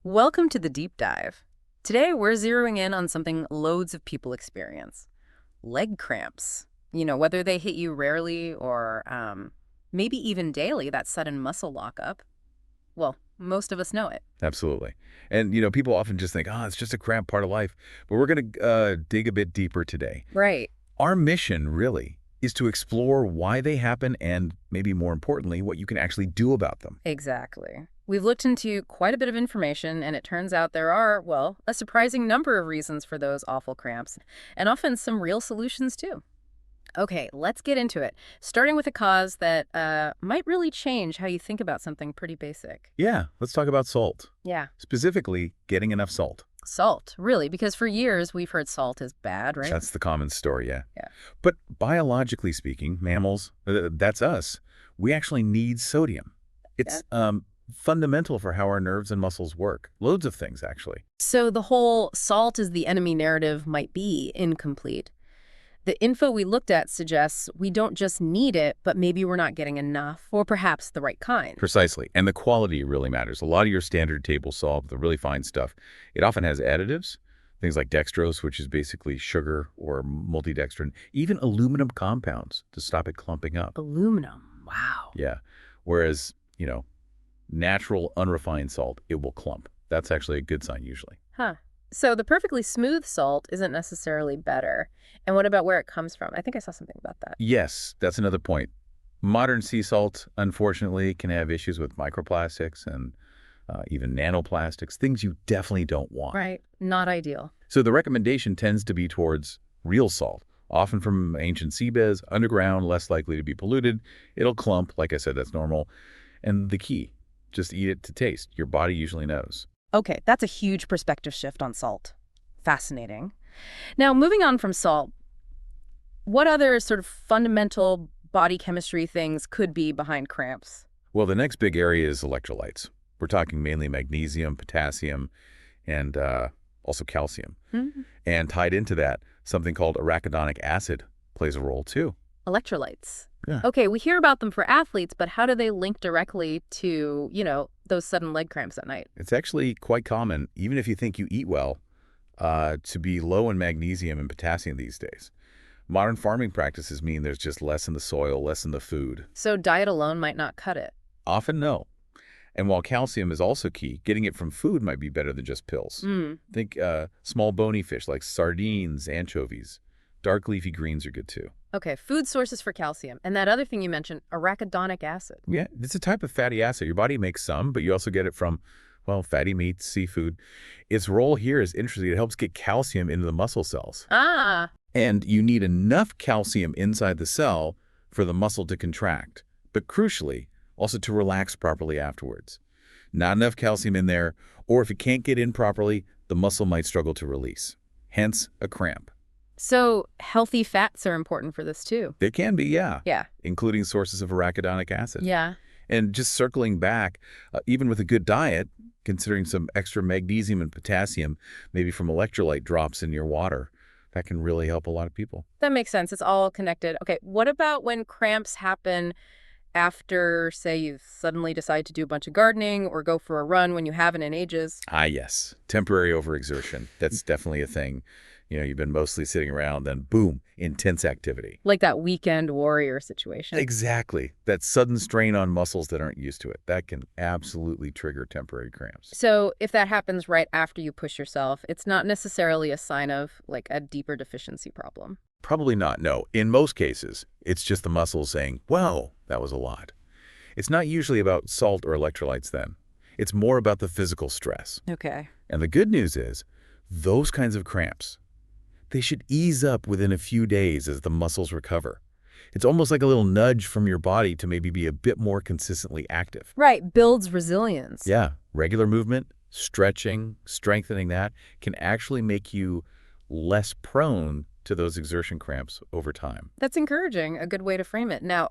Welcome to the deep dive. Today, we're zeroing in on something loads of people experience leg cramps. Whether they hit you rarely or maybe even daily, that sudden muscle lockup. Well, most of us know it. Absolutely. And, people often just think, it's just a cramp part of life. But we're going to dig a bit deeper today. Right. Our mission, really, is to explore why they happen and, maybe more importantly, what you can actually do about them. Exactly. We've looked into quite a bit of information, and it turns out there are, well, a surprising number of reasons for those awful cramps, and often some real solutions, too. Okay, let's get into it. Starting with a cause that might really change how you think about something pretty basic. Yeah, let's talk about salt. Yeah. Specifically, getting enough salt. Salt, really, because for years we've heard salt is bad, right? That's the common story, yeah. Yeah. But biologically speaking, mammals, that's us, we actually need sodium. It's fundamental for how our nerves and muscles work. Loads of things, actually. So the whole salt is the enemy narrative might be incomplete. The info we looked at suggests we don't just need it, but maybe we're not getting enough, or perhaps the right kind. Precisely. And the quality really matters. A lot of your standard table salt, the really fine stuff, it often has additives, things like dextrose, which is basically sugar, or multidextrin, even aluminum compounds to stop it clumping up. Aluminum, wow. Yeah. Whereas, natural unrefined salt, it will clump. That's actually a good sign usually. Huh. So the perfectly smooth salt isn't necessarily better. And what about where it comes from? I think I saw something about that. Yes, that's another point. Modern sea salt, unfortunately, can have issues with microplastics and even nanoplastics, things you definitely don't want. Right. Not ideal. So the recommendation tends to be towards real salt, often from ancient seabeds, underground, less likely to be polluted. It'll clump. Like I said, that's normal. And the key, just eat it to taste. Your body usually knows. Okay, that's a huge perspective shift on salt. Fascinating. Now, moving on from salt, what other sort of fundamental body chemistry things could be behind cramps? Well, the next big area is electrolytes. We're talking mainly magnesium, potassium, and also calcium. Mm-hmm. And tied into that, something called arachidonic acid plays a role too. Electrolytes. Yeah. Okay, we hear about them for athletes, but how do they link directly to, those sudden leg cramps at night? It's actually quite common, even if you think you eat well, to be low in magnesium and potassium these days. Modern farming practices mean there's just less in the soil, less in the food. So diet alone might not cut it. Often no. And while calcium is also key, getting it from food might be better than just pills. Think small bony fish like sardines, anchovies. Dark leafy greens are good too. Okay, food sources for calcium. And that other thing you mentioned, arachidonic acid. Yeah, it's a type of fatty acid. Your body makes some, but you also get it from, fatty meats, seafood. Its role here is interesting. It helps get calcium into the muscle cells. Ah. And you need enough calcium inside the cell for the muscle to contract, but crucially, also to relax properly afterwards. Not enough calcium in there, or if it can't get in properly, the muscle might struggle to release. Hence, a cramp. So healthy fats are important for this too. They can be, yeah. Yeah. Including sources of arachidonic acid. Yeah. And just circling back, even with a good diet, considering some extra magnesium and potassium, maybe from electrolyte drops in your water, that can really help a lot of people. That makes sense. It's all connected. Okay, what about when cramps happen after, say, you suddenly decide to do a bunch of gardening or go for a run when you haven't in ages? Ah, yes. Temporary overexertion. That's definitely a thing. You've been mostly sitting around, then boom, intense activity. Like that weekend warrior situation. Exactly. That sudden strain on muscles that aren't used to it. That can absolutely trigger temporary cramps. So if that happens right after you push yourself, it's not necessarily a sign of like a deeper deficiency problem. Probably not, no. In most cases, it's just the muscles saying, whoa, that was a lot. It's not usually about salt or electrolytes then. It's more about the physical stress. Okay. And the good news is, those kinds of cramps, they should ease up within a few days as the muscles recover. It's almost like a little nudge from your body to maybe be a bit more consistently active. Right, builds resilience. Yeah, regular movement, stretching, strengthening that can actually make you less prone to those exertion cramps over time. That's encouraging, a good way to frame it. Now,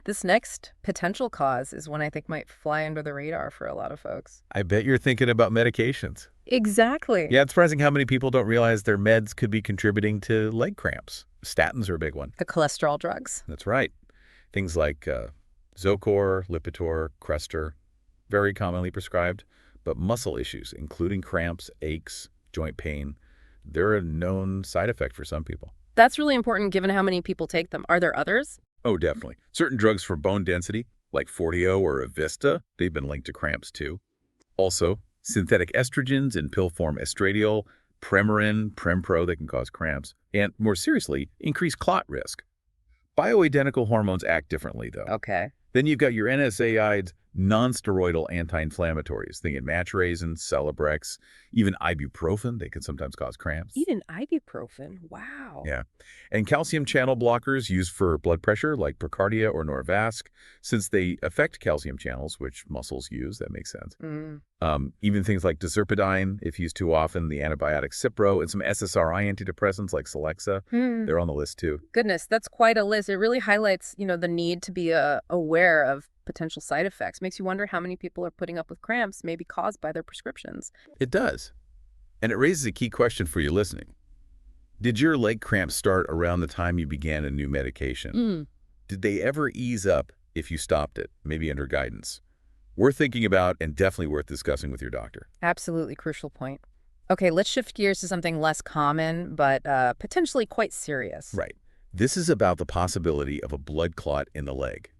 this next potential cause is one I think might fly under the radar for a lot of folks. I bet you're thinking about medications. Exactly. Yeah, it's surprising how many people don't realize their meds could be contributing to leg cramps. Statins are a big one. The cholesterol drugs. That's right. Things like Zocor, Lipitor, Crestor, very commonly prescribed. but muscle issues, including cramps, aches, joint pain, they're a known side effect for some people. That's really important given how many people take them. Are there others? Oh, definitely. Certain drugs for bone density, like Forteo or Avista, they've been linked to cramps too. Also, synthetic estrogens in pill form estradiol, Premarin, Prempro, that can cause cramps, and more seriously, increase clot risk. Bioidentical hormones act differently, though. Okay. Then you've got your NSAIDs, non-steroidal anti-inflammatories, thinking matchrazin, Celebrex, even ibuprofen, they can sometimes cause cramps. Even ibuprofen. Wow. Yeah. And calcium channel blockers used for blood pressure, like Procardia or Norvasc, since they affect calcium channels, which muscles use, that makes sense. Mm. Even things like dizerpidine, if used too often, the antibiotic Cipro, and some SSRI antidepressants like Celexa, they're on the list too. Goodness, that's quite a list. It really highlights, the need to be aware of potential side effects. Makes you wonder how many people are putting up with cramps maybe caused by their prescriptions. It does. And it raises a key question for you listening. Did your leg cramps start around the time you began a new medication? Did they ever ease up if you stopped it, maybe under guidance? Worth thinking about and definitely worth discussing with your doctor. Absolutely crucial point. Okay, let's shift gears to something less common, but potentially quite serious. Right. This is about the possibility of a blood clot in the leg.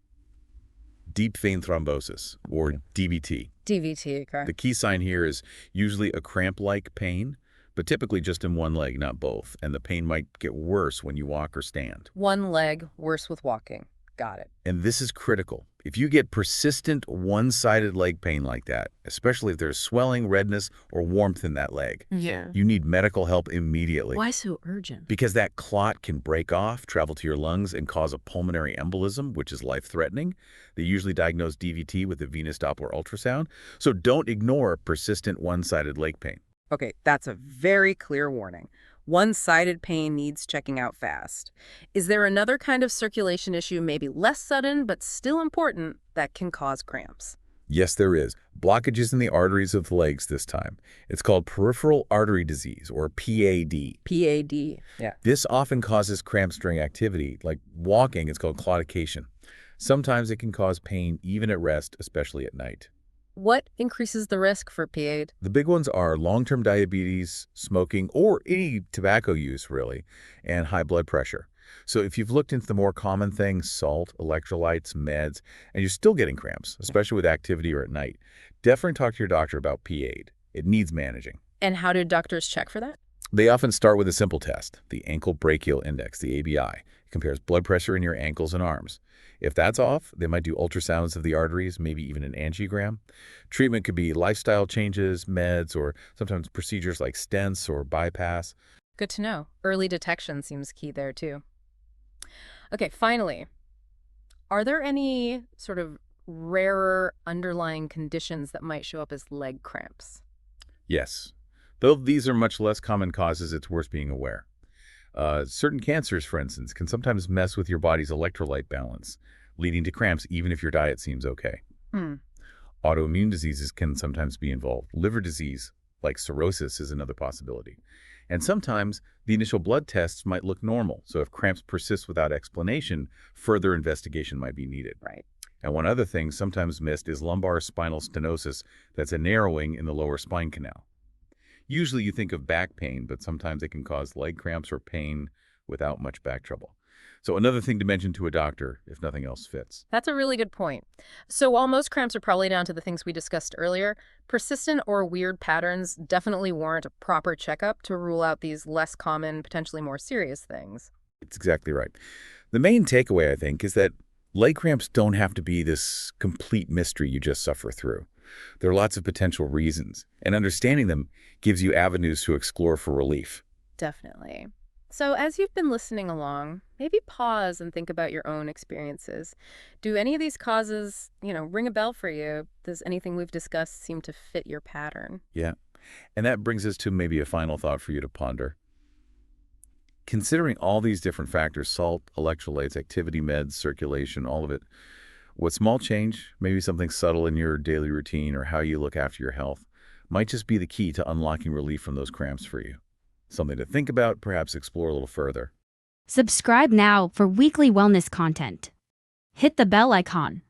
Deep vein thrombosis, or DVT. DVT, okay. The key sign here is usually a cramp-like pain, but typically just in one leg, not both. And the pain might get worse when you walk or stand. One leg, worse with walking. Got it. And this is critical. If you get persistent one-sided leg pain like that, especially if there's swelling, redness, or warmth in that leg, you need medical help immediately. Why so urgent? Because that clot can break off, travel to your lungs, and cause a pulmonary embolism, which is life-threatening. They usually diagnose DVT with a venous Doppler ultrasound. So don't ignore persistent one-sided leg pain. Okay, that's a very clear warning. One-sided pain needs checking out fast. Is there another kind of circulation issue, maybe less sudden but still important, that can cause cramps? Yes, there is. Blockages in the arteries of the legs this time. It's called peripheral artery disease, or PAD. PAD, yeah. This often causes cramps during activity, like walking. It's called claudication. Sometimes it can cause pain even at rest, especially at night. What increases the risk for PAD? The big ones are long-term diabetes, smoking, or any tobacco use, really, and high blood pressure. So if you've looked into the more common things, salt, electrolytes, meds, and you're still getting cramps, especially with activity or at night, definitely talk to your doctor about PAD. It needs managing. And how do doctors check for that? They often start with a simple test, the ankle brachial index, the ABI. It compares blood pressure in your ankles and arms. If that's off, they might do ultrasounds of the arteries, maybe even an angiogram. Treatment could be lifestyle changes, meds, or sometimes procedures like stents or bypass. Good to know. Early detection seems key there, too. Okay, finally, are there any sort of rarer underlying conditions that might show up as leg cramps? Yes. Though these are much less common causes, it's worth being aware. Certain cancers, for instance, can sometimes mess with your body's electrolyte balance, leading to cramps even if your diet seems okay. Autoimmune diseases can sometimes be involved. Liver disease, like cirrhosis, is another possibility. And sometimes the initial blood tests might look normal, so if cramps persist without explanation, further investigation might be needed. Right. And one other thing sometimes missed is lumbar spinal stenosis. That's a narrowing in the lower spine canal. Usually you think of back pain, but sometimes it can cause leg cramps or pain without much back trouble. So another thing to mention to a doctor if nothing else fits. That's a really good point. So while most cramps are probably down to the things we discussed earlier, persistent or weird patterns definitely warrant a proper checkup to rule out these less common, potentially more serious things. It's exactly right. The main takeaway, I think, is that leg cramps don't have to be this complete mystery you just suffer through. There are lots of potential reasons, and understanding them gives you avenues to explore for relief. Definitely. So as you've been listening along, maybe pause and think about your own experiences. Do any of these causes, ring a bell for you? Does anything we've discussed seem to fit your pattern? Yeah. And that brings us to maybe a final thought for you to ponder. Considering all these different factors, salt, electrolytes, activity meds, circulation, all of it, what small change, maybe something subtle in your daily routine or how you look after your health, might just be the key to unlocking relief from those cramps for you. Something to think about, perhaps explore a little further. Subscribe now for weekly wellness content. Hit the bell icon.